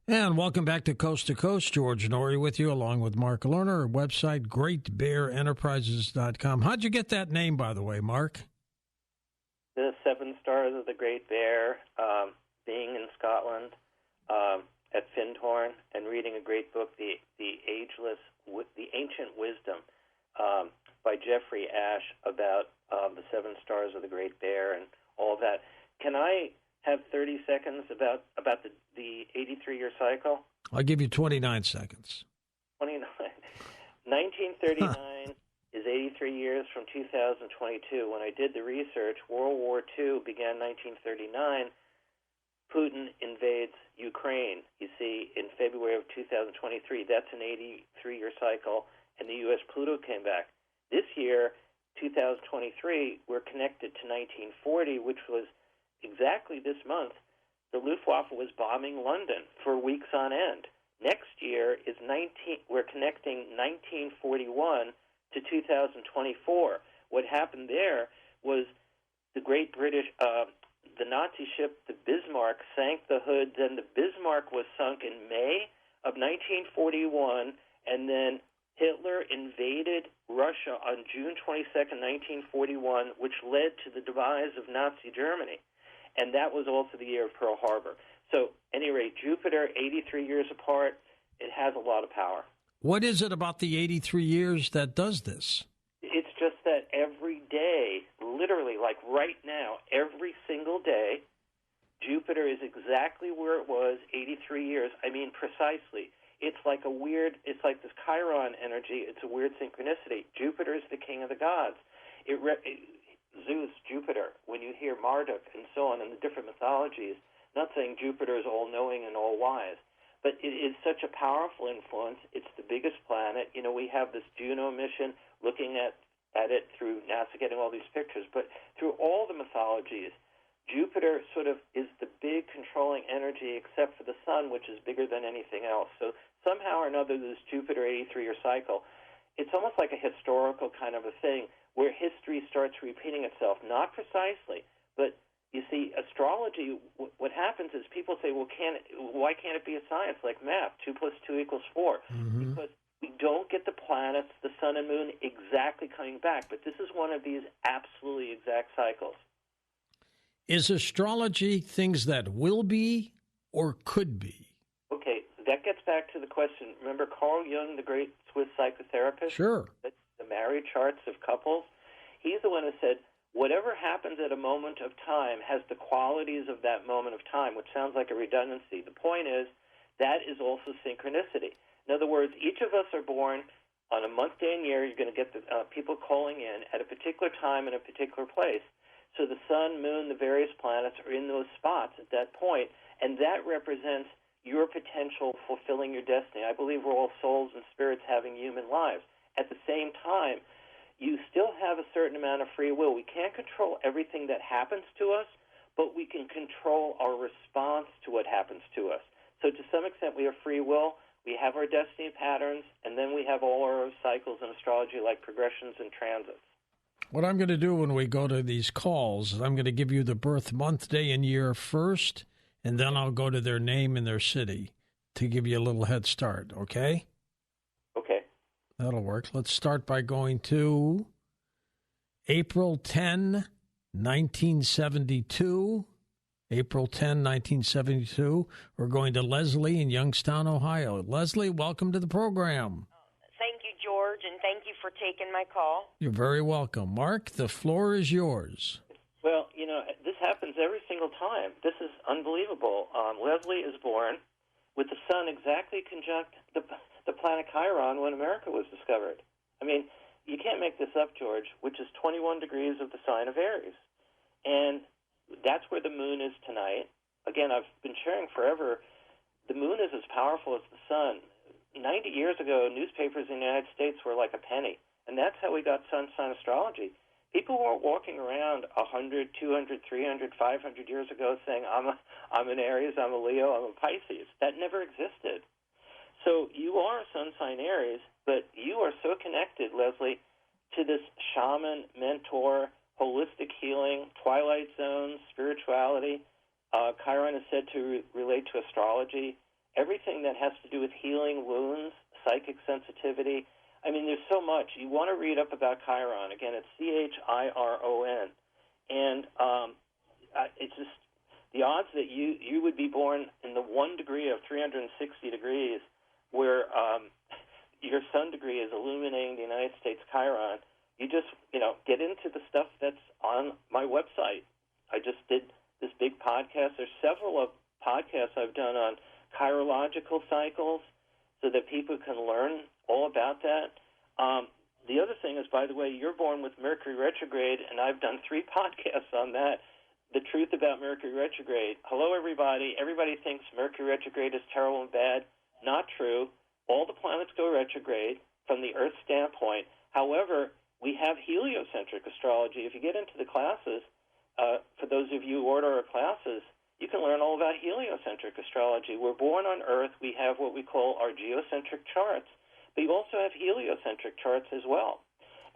And welcome back to Coast. George Norrie with you, along with Mark Lerner. Our website, greatbearenterprises.com. How'd you get that name, by the way, Mark? The 7 Stars of the Great Bear, being in Scotland at Findhorn and reading a great book, The Ancient Wisdom, by Jeffrey Ash, about the 7 Stars of the Great Bear and all that. Can I have 30 seconds about the 83-year cycle? I'll give you 29 seconds. 29. 1939 is 83 years from 2022. When I did the research, World War II began 1939. Putin invades Ukraine, you see, in February of 2023. That's an 83-year cycle, and the U.S. Pluto came back. This year, 2023, we're connected to 1940, which was exactly this month. The Luftwaffe was bombing London for weeks on end. Next year is we're connecting 1941 to 2024. What happened there was the Great British, the Nazi ship, the Bismarck, sank the hood. Then the Bismarck was sunk in May of 1941, and then Hitler invaded Russia on June 22nd, 1941, which led to the demise of Nazi Germany. And that was also the year of Pearl Harbor. So, at any rate, Jupiter, 83 years apart, it has a lot of power. What is it about the 83 years that does this? It's just that every day, literally, like right now, every single day, Jupiter is exactly where it was 83 years. I mean, precisely. It's like this Chiron energy. It's a weird synchronicity. Jupiter is the king of the gods. Zeus, Jupiter, when you hear Marduk and so on in the different mythologies, not saying Jupiter is all-knowing and all-wise, but it is such a powerful influence. It's the biggest planet. You know, we have this Juno mission looking at it through NASA, getting all these pictures, but through all the mythologies, Jupiter sort of is the big controlling energy except for the sun, which is bigger than anything else. So somehow or another, this Jupiter 83-year cycle, it's almost like a historical kind of a thing where history starts repeating itself, not precisely, but you see, astrology, what happens is people say, well, why can't it be a science like math, 2 + 2 = 4? Mm-hmm. Because we don't get the planets, the sun and moon, exactly coming back. But this is one of these absolutely exact cycles. Is astrology things that will be or could be? Okay, that gets back to the question. Remember Carl Jung, the great Swiss psychotherapist? Sure. The married charts of couples? He's the one who said, whatever happens at a moment of time has the qualities of that moment of time, which sounds like a redundancy. The point is, that is also synchronicity. In other words, each of us are born on a month, day, and year. You're going to get the people calling in at a particular time in a particular place. So the sun, moon, the various planets are in those spots at that point, and that represents your potential fulfilling your destiny. I believe we're all souls and spirits having human lives. At the same time, you still have a certain amount of free will. We can't control everything that happens to us, but we can control our response to what happens to us. So to some extent, we have free will. We have our destiny patterns, and then we have all our cycles in astrology like progressions and transits. What I'm going to do when we go to these calls is I'm going to give you the birth month, day, and year first, and then I'll go to their name and their city to give you a little head start, okay? Okay. That'll work. Let's start by going to April 10, 1972. April 10, 1972. We're going to Leslie in Youngstown, Ohio. Leslie, welcome to the program. Thank you, George, and thank you for taking my call. You're very welcome. Mark, the floor is yours. Well, you know, this happens every single time. This is unbelievable. Leslie is born with the sun exactly conjunct the planet Chiron when America was discovered. I mean, you can't make this up, George, which is 21 degrees of the sign of Aries. And that's where the moon is tonight. Again, I've been sharing forever, the moon is as powerful as the sun. 90 years ago, newspapers in the United States were like a penny, and that's how we got sun sign astrology. People weren't walking around 100, 200, 300, 500 years ago saying, I'm an Aries, I'm a Leo, I'm a Pisces. That never existed. So you are a sun sign Aries, but you are so connected, Leslie, to this shaman, mentor, holistic healing, twilight zones, spirituality. Chiron is said to relate to astrology. everything that has to do with healing wounds, psychic sensitivity. I mean, there's so much. You want to read up about Chiron. Again, it's Chiron. And it's just the odds that you would be born in the 1 degree of 360 degrees where your sun degree is illuminating the United States Chiron. You just, get into the stuff that's on my website. I just did this big podcast. There's several of podcasts I've done on chirological cycles so that people can learn all about that. The other thing is, by the way, you're born with Mercury retrograde, and I've done 3 podcasts on that. The truth about Mercury retrograde. Hello, everybody. Everybody thinks Mercury retrograde is terrible and bad. Not true. All the planets go retrograde from the Earth standpoint. However, we have heliocentric astrology. If you get into the classes, for those of you who order our classes, you can learn all about heliocentric astrology. We're born on Earth. We have what we call our geocentric charts, but you also have heliocentric charts as well.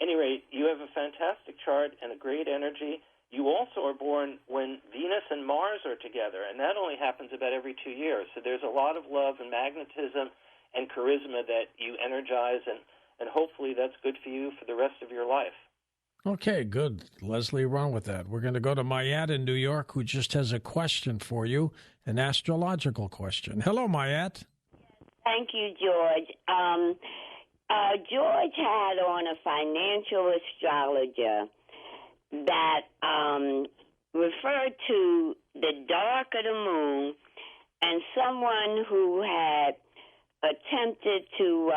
At any rate, you have a fantastic chart and a great energy. You also are born when Venus and Mars are together, and that only happens about every 2 years. So there's a lot of love and magnetism and charisma that you energize, and hopefully that's good for you for the rest of your life. Okay, good. Leslie, run with that. We're going to go to Mayat in New York, who just has a question for you, an astrological question. Hello, Mayat. Thank you, George. George had on a financial astrologer that referred to the dark of the moon and someone who had attempted to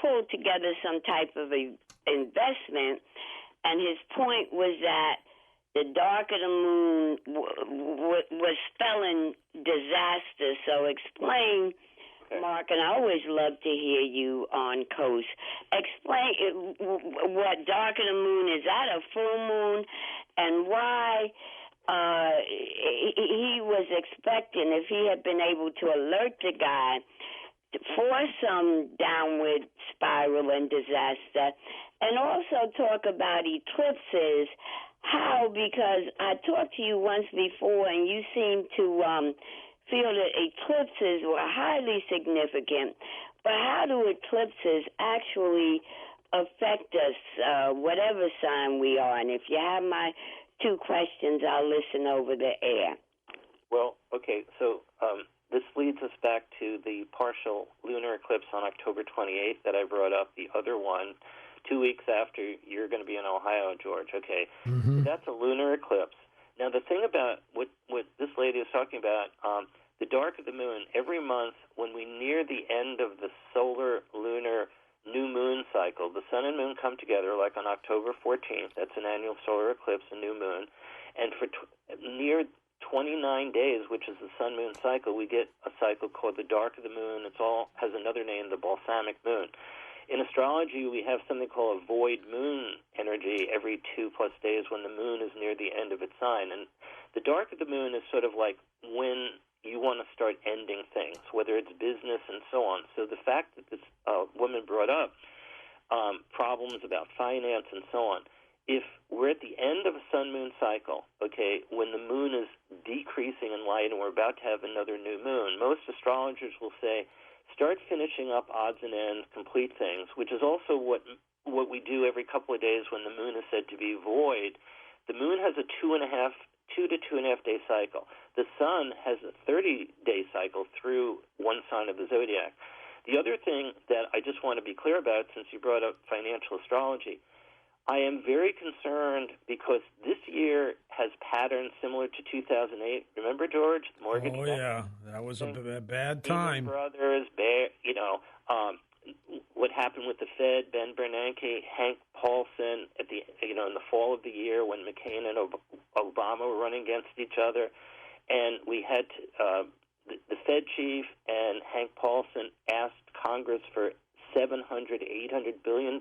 pull together some type of investment, and his point was that the dark of the moon was spelling disaster. So explain, Mark, and I always love to hear you on Coast. Explain what dark of the moon is. That a full moon, and why he was expecting, if he had been able to alert the guy for some downward spiral and disaster, and also talk about eclipses. How, because I talked to you once before, and you seem to feel that eclipses were highly significant, but how do eclipses actually affect us, whatever sign we are? And if you have my 2 questions, I'll listen over the air. Well, okay, so this leads us back to the partial lunar eclipse on October 28th that I brought up, the other one, 2 weeks after you're going to be in Ohio, George, okay? Mm-hmm. So that's a lunar eclipse. Now, the thing about what this lady is talking about, the dark of the moon, every month when we near the end of the solar-lunar new moon cycle, the sun and moon come together, like on October 14th. That's an annual solar eclipse, a new moon. And for near 29 days, which is the sun-moon cycle, we get a cycle called the dark of the moon. It all has another name, the balsamic moon. In astrology, we have something called a void moon energy every 2+ days when the moon is near the end of its sign. And the dark of the moon is sort of like when you want to start ending things, whether it's business and so on. So the fact that this woman brought up problems about finance and so on, if we're at the end of a sun-moon cycle, okay, when the moon is decreasing in light and we're about to have another new moon, most astrologers will say, start finishing up odds and ends, complete things, which is also what we do every couple of days when the moon is said to be void. The moon has a 2 to 2.5 day cycle. The sun has a 30-day cycle through one sign of the zodiac. The other thing that I just want to be clear about, since you brought up financial astrology, I am very concerned because this year has patterns similar to 2008. Remember, George? The mortgage yeah. That was a bad time. Brothers, what happened with the Fed, Ben Bernanke, Hank Paulson in the fall of the year when McCain and Obama were running against each other. And we had the Fed chief and Hank Paulson asked Congress for $700, $800 billion.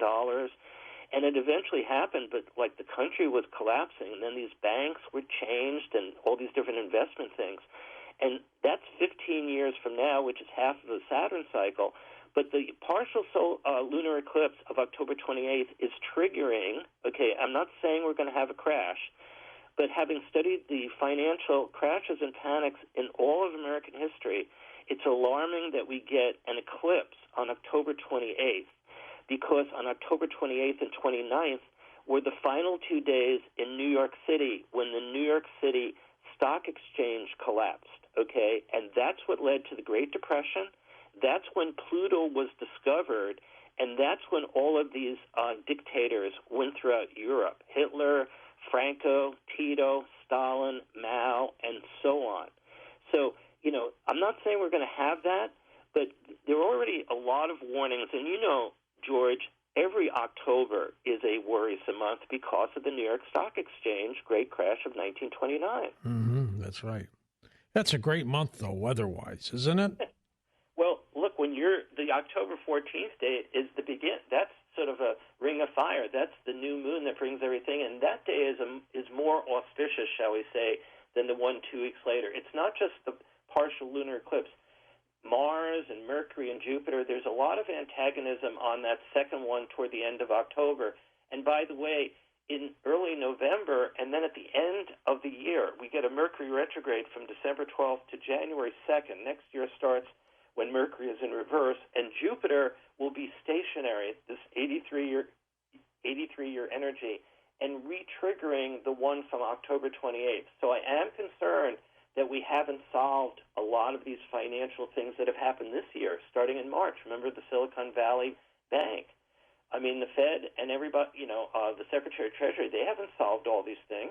And it eventually happened, but like the country was collapsing, and then these banks were changed and all these different investment things. And that's 15 years from now, which is half of the Saturn cycle. But the partial lunar eclipse of October 28th is triggering, okay, I'm not saying we're going to have a crash, But having studied the financial crashes and panics in all of American history, it's alarming that we get an eclipse on October 28th, because on October 28th and 29th were the final 2 days in New York City when the New York City Stock Exchange collapsed, okay? And that's what led to the Great Depression. That's when Pluto was discovered, and that's when all of these dictators went throughout Europe. Hitler, Franco, Tito, Stalin, Mao, and so on. So, I'm not saying we're going to have that, but there are already a lot of warnings. And George, every October is a worrisome month because of the New York Stock Exchange great crash of 1929. That's right. That's a great month, though, weather-wise, isn't it? Well, look, the October 14th date is that's sort of a ring of fire. That's the new moon that brings everything, and that day is more auspicious, shall we say, than the one 2 weeks later. It's not just the partial lunar eclipse. Mars and Mercury and Jupiter, there's a lot of antagonism on that second one toward the end of October. And by the way, in early November, and then at the end of the year, we get a Mercury retrograde from December 12th to January 2nd. Next year starts when Mercury is in reverse, and Jupiter will be stationary, this 83-year energy, and re-triggering the one from October 28th. So I am concerned that we haven't solved a lot of these financial things that have happened this year, starting in March. Remember the Silicon Valley Bank? I mean, the Fed and everybody, the Secretary of Treasury, they haven't solved all these things.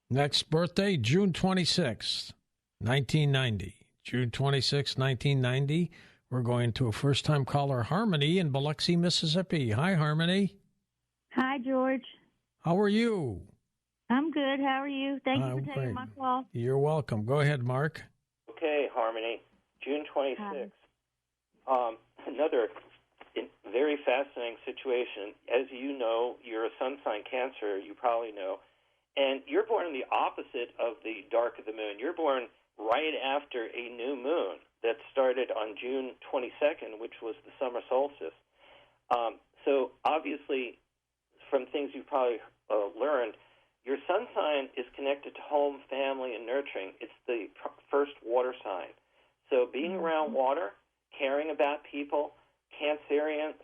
Next birthday, June 26th, 1990. June 26th, 1990. We're going to a first-time caller, Harmony, in Biloxi, Mississippi. Hi, Harmony. Hi, George. How are you? I'm good. How are you? Thank you for taking my call. You're welcome. Go ahead, Mark. Okay, Harmony. June 26th. Another very fascinating situation. As you know, you're a sun sign Cancer, you probably know, and you're born in the opposite of the dark of the moon. You're born right after a new moon that started on June 22nd, which was the summer solstice. So obviously, from things you've probably learned, your sun sign is connected to home, family, and nurturing. It's the first water sign. So being around water, caring about people, Cancerian,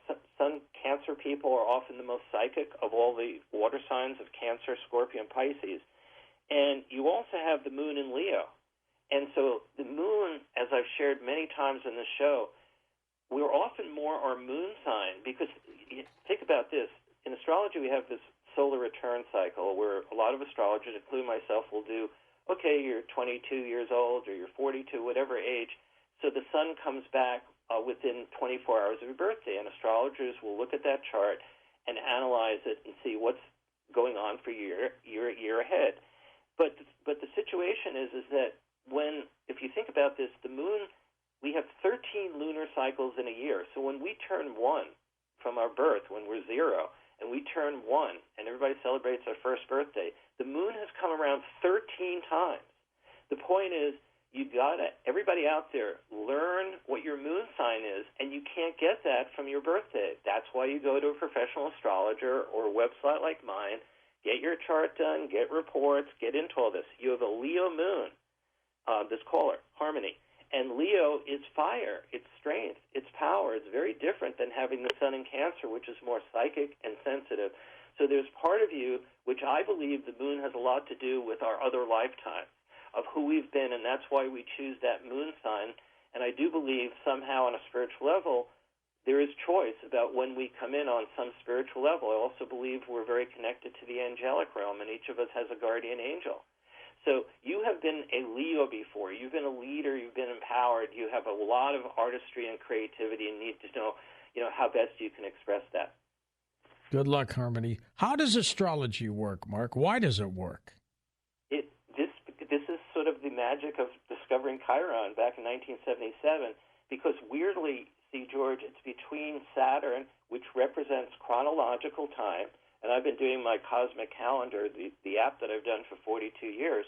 Cancer people are often the most psychic of all the water signs of Cancer, Scorpio, and Pisces. And you also have the moon in Leo. And so the moon, as I've shared many times in the show, we're often more our moon sign, because think about this. In astrology, we have this solar return cycle where a lot of astrologers, including myself, will do, okay, you're 22 years old or you're 42, whatever age. So the sun comes back within 24 hours of your birthday, and astrologers will look at that chart and analyze it and see what's going on for your year ahead. But the situation is that if you think about this, the moon, we have 13 lunar cycles in a year. So when we turn 1 from our birth, when we're 0, and we turn 1, and everybody celebrates our first birthday, the moon has come around 13 times. The point is, everybody out there, learn what your moon sign is, and you can't get that from your birthday. That's why you go to a professional astrologer or a website like mine, get your chart done, get reports, get into all this. You have a Leo moon, this caller, Harmony. And Leo is fire, it's strength, it's power. It's very different than having the sun in Cancer, which is more psychic and sensitive. So there's part of you, which I believe the moon has a lot to do with our other lifetimes of who we've been, and that's why we choose that moon sign. And I do believe somehow on a spiritual level, there is choice about when we come in on some spiritual level. I also believe we're very connected to the angelic realm, and each of us has a guardian angel. So you have been a Leo before. You've been a leader. You've been empowered. You have a lot of artistry and creativity, and need to know how best you can express that. Good luck, Harmony. How does astrology work, Mark? Why does it work? This is sort of the magic of discovering Chiron back in 1977, because weirdly, see, George, it's between Saturn, which represents chronological time, and I've been doing my cosmic calendar, the app that I've done for 42 years,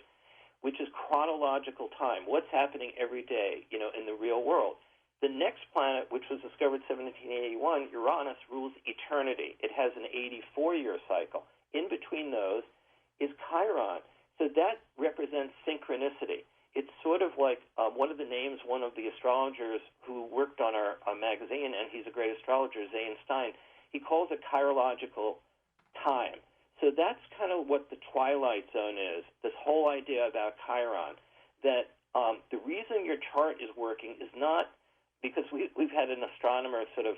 which is chronological time. What's happening every day, in the real world? The next planet, which was discovered in 1781, Uranus, rules eternity. It has an 84-year cycle. In between those is Chiron. So that represents synchronicity. It's sort of like one of the names, one of the astrologers who worked on our magazine, and he's a great astrologer, Zane Stein, he calls it chirological time. So that's kind of what the twilight zone is, this whole idea about Chiron, that the reason your chart is working is not because we've had an astronomer sort of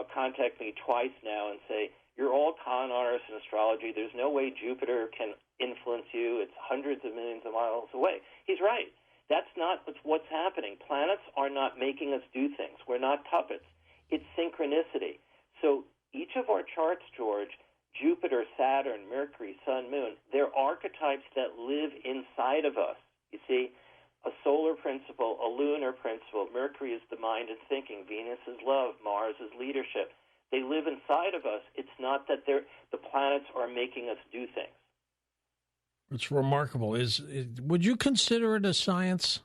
contact me twice now and say, you're all con artists in astrology. There's no way Jupiter can influence you. It's hundreds of millions of miles away. He's right. That's not what's happening. Planets are not making us do things. We're not puppets. It's synchronicity. So each of our charts, George, Jupiter, Saturn, Mercury, Sun, Moon, they're archetypes that live inside of us. You see, a solar principle, a lunar principle. Mercury is the mind and thinking. Venus is love. Mars is leadership. They live inside of us. It's not that the planets are making us do things. It's remarkable. Would you consider it a science?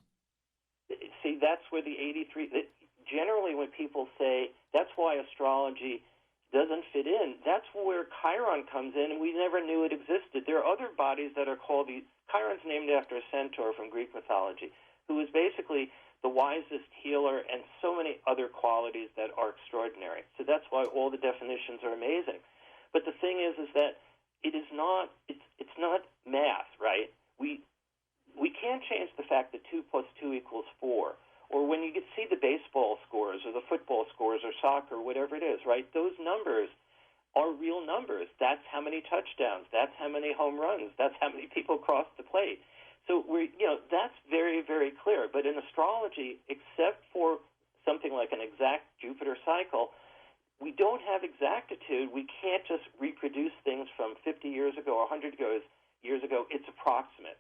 See, that's where the 83... Generally, when people say, that's why astrology doesn't fit in, that's where Chiron comes in, and we never knew it existed. There are other bodies that are called... Chiron's named after a centaur from Greek mythology, who is basically the wisest healer and so many other qualities that are extraordinary. So that's why all the definitions are amazing. But the thing is that it is not... It's not math, right? We can't change the fact that 2 + 2 = 4. Or when you see the baseball scores or the football scores or soccer, whatever it is, right? Those numbers are real numbers. That's how many touchdowns. That's how many home runs. That's how many people cross the plate. So that's very, very clear. But in astrology, except for something like an exact Jupiter cycle, we don't have exactitude. We can't just reproduce things from 50 years ago or 100 years ago. It's approximate.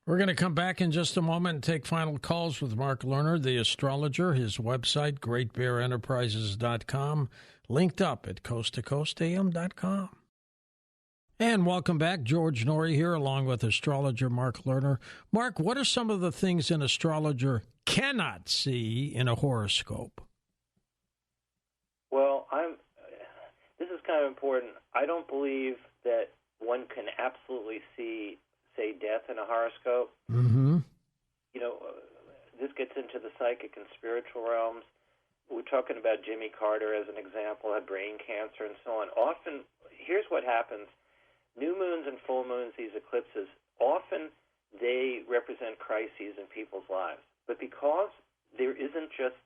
We're going to come back in just a moment and take final calls with Mark Lerner, the astrologer. His website, greatbearenterprises.com, linked up at coasttocoastam.com. And welcome back. George Norrie here, along with astrologer Mark Lerner. Mark, what are some of the things an astrologer cannot see in a horoscope? Well, this is kind of important. I don't believe that one can absolutely see, say, death in a horoscope. Mm-hmm. This gets into the psychic and spiritual realms. We're talking about Jimmy Carter as an example, had brain cancer and so on. Often, here's what happens. New moons and full moons, these eclipses, often they represent crises in people's lives. But because there isn't just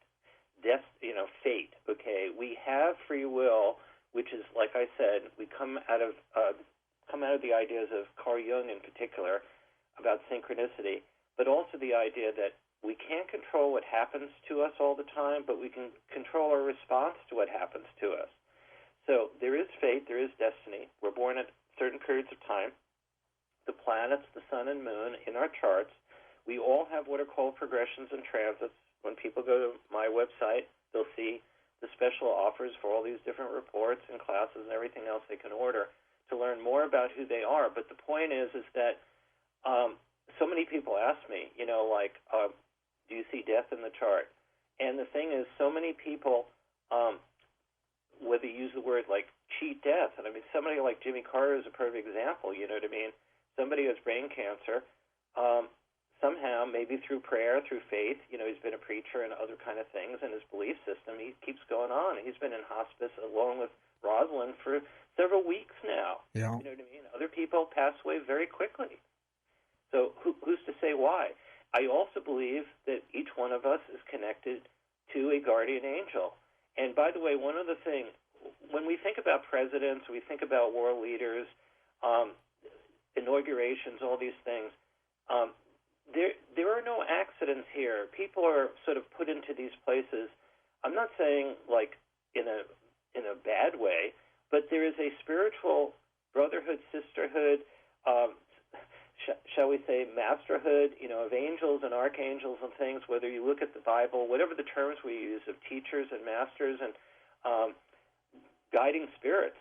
death, fate, okay, we have free will, which is, like I said, we come out of the ideas of Carl Jung in particular about synchronicity, but also the idea that we can't control what happens to us all the time, but we can control our response to what happens to us. So there is fate, there is destiny. We're born at certain periods of time. The planets, the sun and moon, in our charts, we all have what are called progressions and transits. When people go to my website, they'll see the special offers for all these different reports and classes and everything else they can order to learn more about who they are. But the point is that so many people ask me, do you see death in the chart? And the thing is, so many people, whether you use the word like cheat death, and I mean, somebody like Jimmy Carter is a perfect example, you know what I mean? Somebody who has brain cancer, somehow, maybe through prayer, through faith, he's been a preacher and other kind of things, and his belief system, he keeps going on. He's been in hospice along with Rosalind for several weeks now. Yeah. You know what I mean? Other people pass away very quickly. So who's to say why? I also believe that each one of us is connected to a guardian angel. And by the way, one other thing, when we think about presidents, we think about world leaders, inaugurations, all these things, there are no accidents here. People are sort of put into these places. I'm not saying like in a bad way, but there is a spiritual brotherhood, sisterhood, shall we say masterhood, of angels and archangels and things, whether you look at the Bible, whatever the terms we use of teachers and masters and guiding spirits,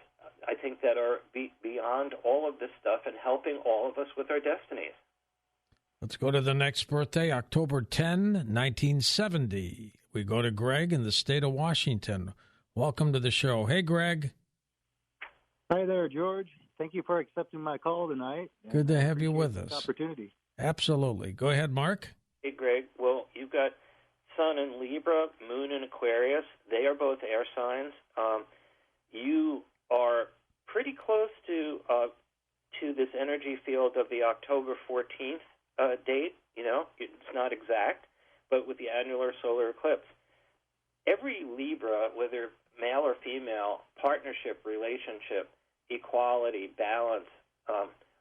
I think that are beyond all of this stuff and helping all of us with our destinies. Let's go to the next birthday, October 10, 1970. We go to Greg in the state of Washington. Welcome to the show. Hey, Greg. Hi there, George. Thank you for accepting my call tonight. Good to have you with us. Opportunity. Absolutely. Go ahead, Mark. Hey, Greg. Well, you've got Sun in Libra, Moon in Aquarius. They are both air signs. You are pretty close to this energy field of the October 14th date. You know, it's not exact, but with the annular solar eclipse. Every Libra, whether male or female, partnership, relationship, equality, balance,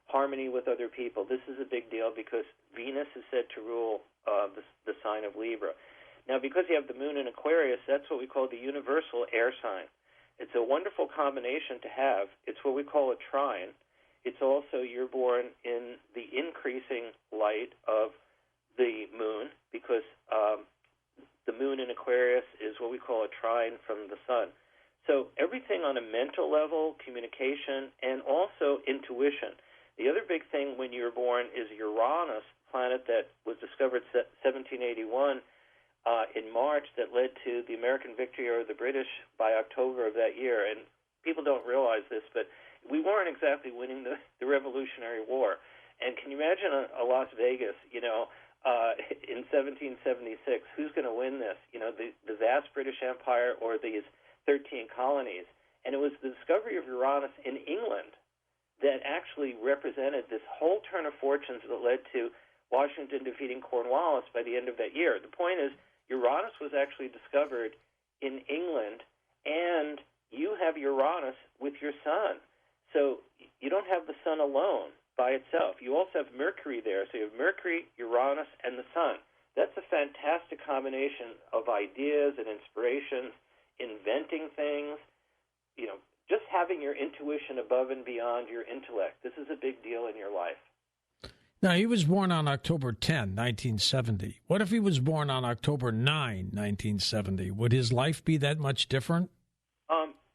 harmony with other people, this is a big deal because Venus is said to rule the sign of Libra. Now, because you have the Moon in Aquarius, that's what we call the universal air sign. It's a wonderful combination to have. It's what we call a trine. It's also you're born in the increasing light of the Moon because the Moon in Aquarius is what we call a trine from the Sun. So everything on a mental level, communication, and also intuition. The other big thing when you're born is Uranus, planet that was discovered 1781 in March that led to the American victory over the British by October of that year. And people don't realize this, but we weren't exactly winning the Revolutionary War. And can you imagine a Las Vegas, in 1776, who's going to win this? The vast British Empire or these 13 colonies. And it was the discovery of Uranus in England that actually represented this whole turn of fortunes that led to Washington defeating Cornwallis by the end of that year. The point is, Uranus was actually discovered in England, and you have Uranus with your Sun. So you don't have the Sun alone by itself. You also have Mercury there. So you have Mercury, Uranus, and the Sun. That's a fantastic combination of ideas and inspirations, inventing things, just having your intuition above and beyond your intellect. This is a big deal in your life. Now, he was born on October 10, 1970. What if he was born on October 9, 1970? Would his life be that much different?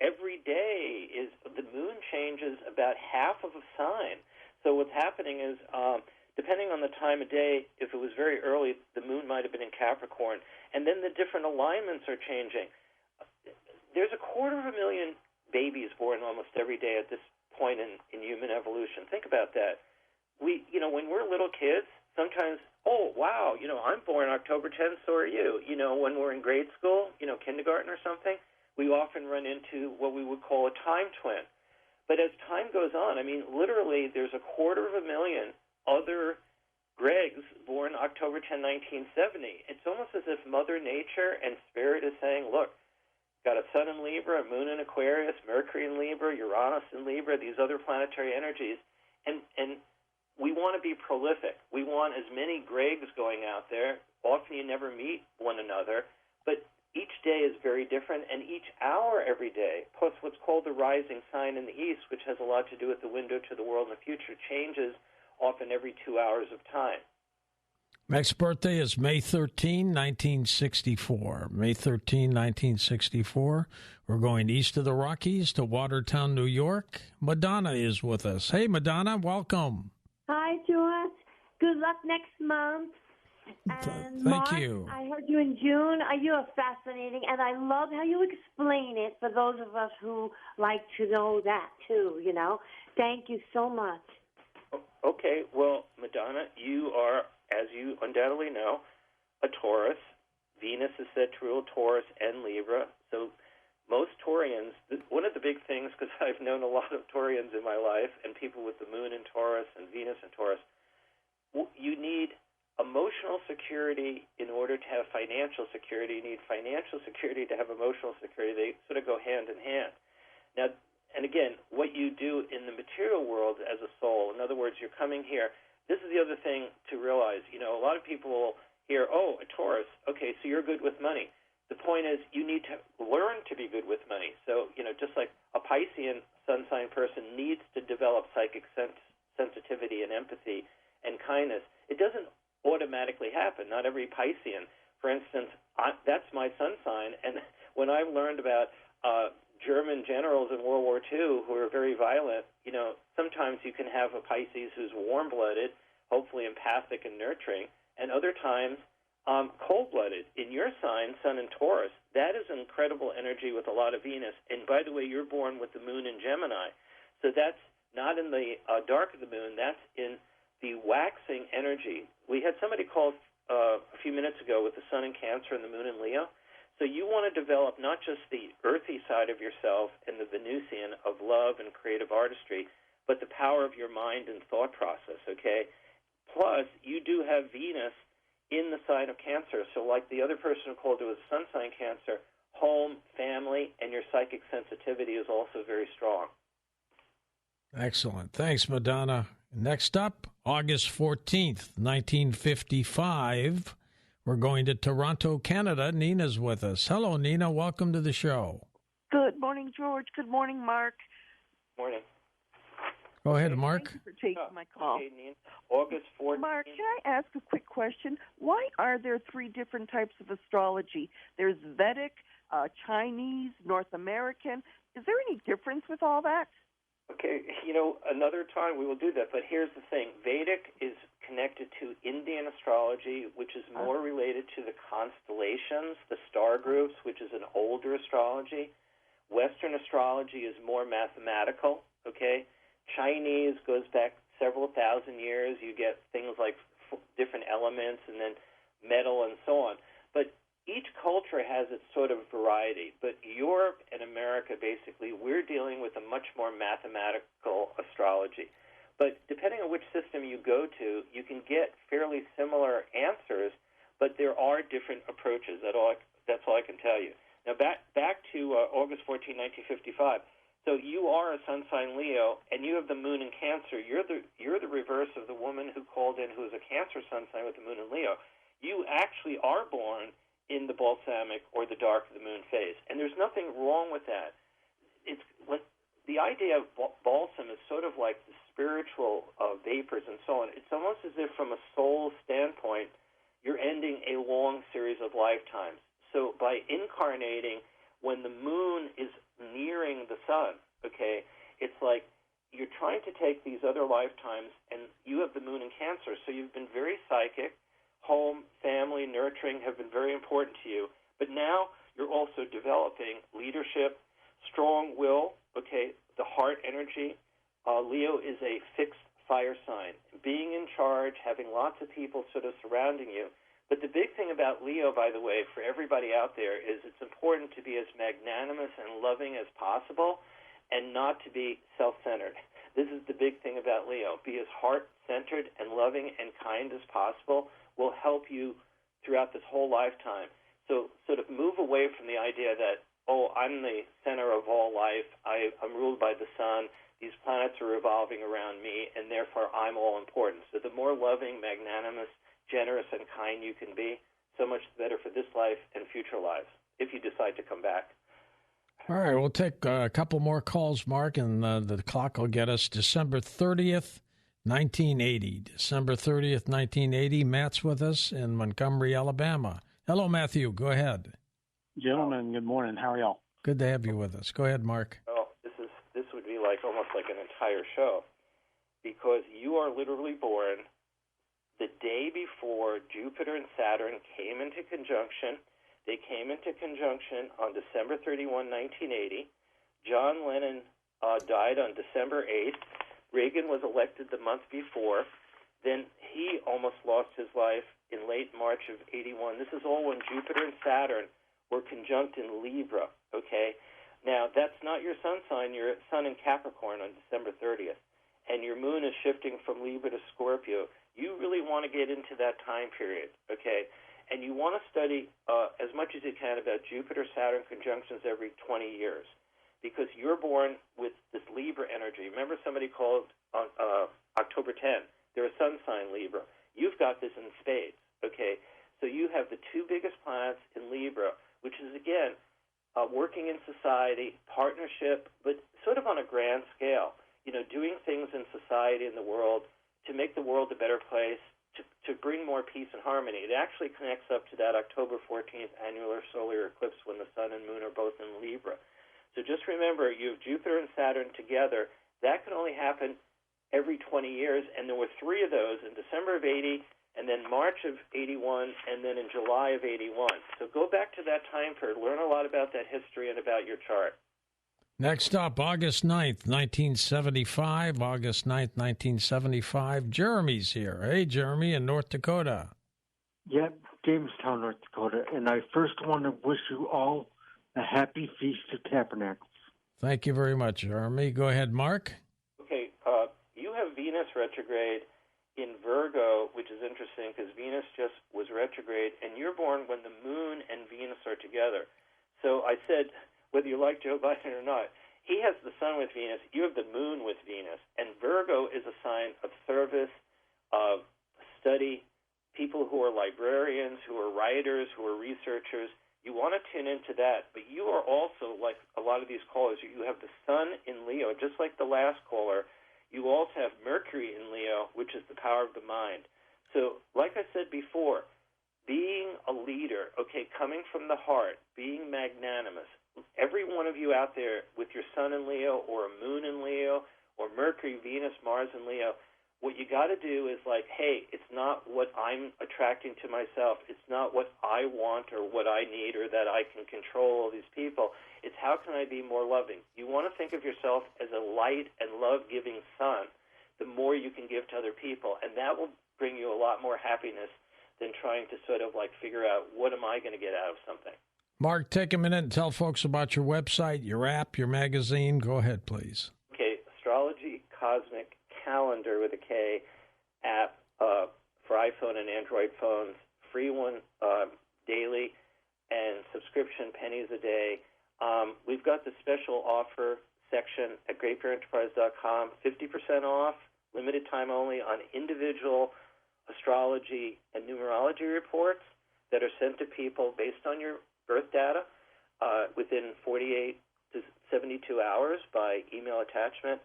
Every day the moon changes about half of a sign. So what's happening is, depending on the time of day, if it was very early, the moon might have been in Capricorn. And then the different alignments are changing. There's 250,000 babies born almost every day at this point in human evolution. Think about that. When we're little kids, sometimes, oh, wow, I'm born October 10th, so are you. When we're in grade school, kindergarten or something, we often run into what we would call a time twin. But as time goes on, literally there's 250,000 other Gregs born October 10, 1970. It's almost as if Mother Nature and Spirit is saying, look, got a Sun in Libra, a Moon in Aquarius, Mercury in Libra, Uranus in Libra, these other planetary energies, and we want to be prolific. We want as many Gregs going out there. Often you never meet one another, but each day is very different, and each hour every day, plus what's called the rising sign in the east, which has a lot to do with the window to the world in the future, changes often every 2 hours of time. Next birthday is May 13, 1964. May 13, 1964. We're going east of the Rockies to Watertown, New York. Madonna is with us. Hey, Madonna, welcome. Hi, George. Good luck next month. And Mark, Thank you. I heard you in June. You are fascinating, and I love how you explain it for those of us who like to know that, too, Thank you so much. Okay, well, Madonna, you are, as you undoubtedly know, a Taurus. Venus is said to rule Taurus and Libra. So most Taurians, one of the big things, because I've known a lot of Taurians in my life and people with the Moon in Taurus and Venus in Taurus, you need emotional security in order to have financial security. You need financial security to have emotional security. They sort of go hand in hand. Now, and again, what you do in the material world as a soul, in other words, you're coming here. This is the other thing to realize. A lot of people will hear, oh, a Taurus, okay, so you're good with money. The point is you need to learn to be good with money. So, just like a Piscean sun sign person needs to develop psychic sensitivity and empathy and kindness, it doesn't automatically happen. Not every Piscean. For instance, that's my sun sign, and when I learned about German generals in World War II who are very violent, sometimes you can have a Pisces who's warm-blooded, hopefully empathic and nurturing, and other times cold-blooded. In your sign, Sun in Taurus, that is incredible energy with a lot of Venus. And by the way, you're born with the Moon in Gemini. So that's not in the dark of the moon. That's in the waxing energy. We had somebody call a few minutes ago with the sun in Cancer and the moon in Leo. So you want to develop not just the earthy side of yourself and the Venusian of love and creative artistry, but the power of your mind and thought process, okay? Plus, you do have Venus in the sign of Cancer. So like the other person who called it was sun sign Cancer, home, family, and your psychic sensitivity is also very strong. Excellent. Thanks, Madonna. Next up, August 14th, 1955. We're going to Toronto, Canada. Nina's with us. Hello, Nina. Welcome to the show. Good morning, George. Good morning, Mark. Morning. Go ahead, Mark. Thank you for taking my call. Okay, Nina. August 14th. Mark, can I ask a quick question? Why are there three different types of astrology? There's Vedic, Chinese, North American. Is there any difference with all that? Okay, another time we will do that, but here's the thing. Vedic is connected to Indian astrology, which is more related to the constellations, the star groups, which is an older astrology. Western astrology is more mathematical, okay? Chinese goes back several thousand years. You get things like different elements and then metal and so on. But each culture has its sort of variety, but Europe and America, basically, we're dealing with a much more mathematical astrology. But depending on which system you go to, you can get fairly similar answers, but there are different approaches. That's all I can tell you. Now, back to August 14, 1955. So you are a sun sign Leo, and you have the moon in Cancer. You're the reverse of the woman who called in who is a Cancer sun sign with the moon in Leo. You actually are born in the balsamic or the dark of the moon phase. And there's nothing wrong with that. The idea of balsam is sort of like the spiritual vapors and so on. It's almost as if from a soul standpoint, you're ending a long series of lifetimes. So by incarnating when the moon is nearing the sun, okay, it's like you're trying to take these other lifetimes, and you have the moon in Cancer, so you've been very psychic. Home, family, nurturing have been very important to you. But now you're also developing leadership, strong will, okay, the heart energy. Leo is a fixed fire sign. Being in charge, having lots of people sort of surrounding you. But the big thing about Leo, by the way, for everybody out there, is it's important to be as magnanimous and loving as possible and not to be self-centered. This is the big thing about Leo. Be as heart-centered and loving and kind as possible will help you throughout this whole lifetime. So sort of move away from the idea that, I'm the center of all life. I'm ruled by the sun. These planets are revolving around me, and therefore I'm all important. So the more loving, magnanimous, generous, and kind you can be, so much better for this life and future lives, if you decide to come back. All right, we'll take a couple more calls, Mark, and the clock will get us December 30th, 1980. December 30th, 1980. Matt's with us in Montgomery, Alabama. Hello, Matthew. Go ahead. Gentlemen, good morning. How are y'all? Good to have you with us. Go ahead, Mark. Well, this would be like almost like an entire show, because you are literally born the day before Jupiter and Saturn came into conjunction. They came into conjunction on December 31, 1980. John Lennon died on December 8th. Reagan was elected the month before. Then he almost lost his life in late March of 81. This is all when Jupiter and Saturn were conjunct in Libra, okay? Now, that's not your sun sign. Your sun in Capricorn on December 30th. And your moon is shifting from Libra to Scorpio. You really want to get into that time period, okay? And you want to study as much as you can about Jupiter-Saturn conjunctions every 20 years, because you're born with this Libra energy. Remember somebody called on October 10. They're a sun sign Libra. You've got this in spades, okay? So you have the two biggest planets in Libra, which is, again, working in society, partnership, but sort of on a grand scale, doing things in society, in the world, to make the world a better place, to bring more peace and harmony. It actually connects up to that October 14th annular solar eclipse when the sun and moon are both in Libra. So just remember, you have Jupiter and Saturn together. That can only happen every 20 years, and there were three of those in December of 80, and then March of 81, and then in July of 81. So go back to that time period. Learn a lot about that history and about your chart. Next up, August 9th, 1975. August 9th, 1975. Jeremy's here. Hey, Jeremy in North Dakota. Yep, Jamestown, North Dakota. And I first want to wish you all a happy Feast of Tabernacles. Thank you very much, Jeremy. Go ahead, Mark. Okay, you have Venus retrograde in Virgo, which is interesting because Venus just was retrograde, and you're born when the Moon and Venus are together. So I said, whether you like Joe Biden or not, he has the Sun with Venus, you have the Moon with Venus, and Virgo is a sign of service, of study, people who are librarians, who are writers, who are researchers. You want to tune into that, but you are also, like a lot of these callers, you have the Sun in Leo, just like the last caller. You also have Mercury in Leo, which is the power of the mind. So, like I said before, being a leader, okay, coming from the heart, being magnanimous. Every one of you out there with your Sun in Leo or a Moon in Leo or Mercury, Venus, Mars in Leo, what you got to do is like, hey, it's not what I'm attracting to myself. It's not what I want or what I need or that I can control all these people. It's how can I be more loving? You want to think of yourself as a light and love-giving sun, the more you can give to other people, and that will bring you a lot more happiness than trying to sort of like figure out what am I going to get out of something. Mark, take a minute and tell folks about your website, your app, your magazine. Go ahead, please. Okay, Astrology Cosmic Calendar with a K app for iPhone and Android phones, free one daily, and subscription pennies a day. We've got the special offer section at GreatBearEnterprise.com, 50% off, limited time only on individual astrology and numerology reports that are sent to people based on your birth data within 48 to 72 hours by email attachment.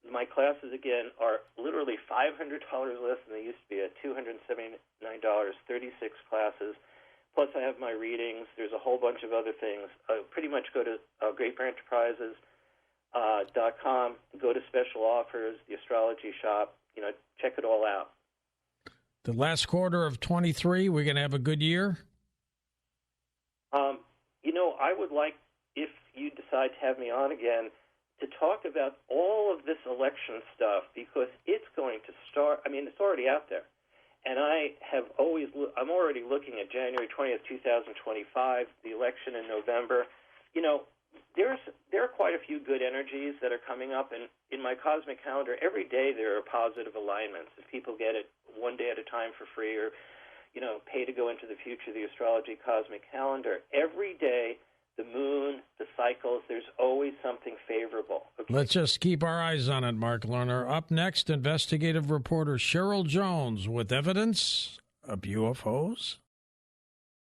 My classes, again, are literally $500 less than they used to be at $279, 36 classes. Plus, I have my readings. There's a whole bunch of other things. Pretty much go to GreatBearEnterprises.com, go to special offers, the astrology shop, check it all out. The last quarter of 23, we're going to have a good year? I would like, if you decide to have me on again, to talk about all of this election stuff because it's going to start. I mean, it's already out there. And I'm already looking at January 20th, 2025, the election in November. There are quite a few good energies that are coming up. And in my cosmic calendar, every day there are positive alignments. If people get it one day at a time for free or, pay to go into the future, the astrology cosmic calendar, every day, the moon, the cycles, there's always something favorable. Okay? Let's just keep our eyes on it, Mark Lerner. Up next, investigative reporter Cheryl Jones with evidence of UFOs.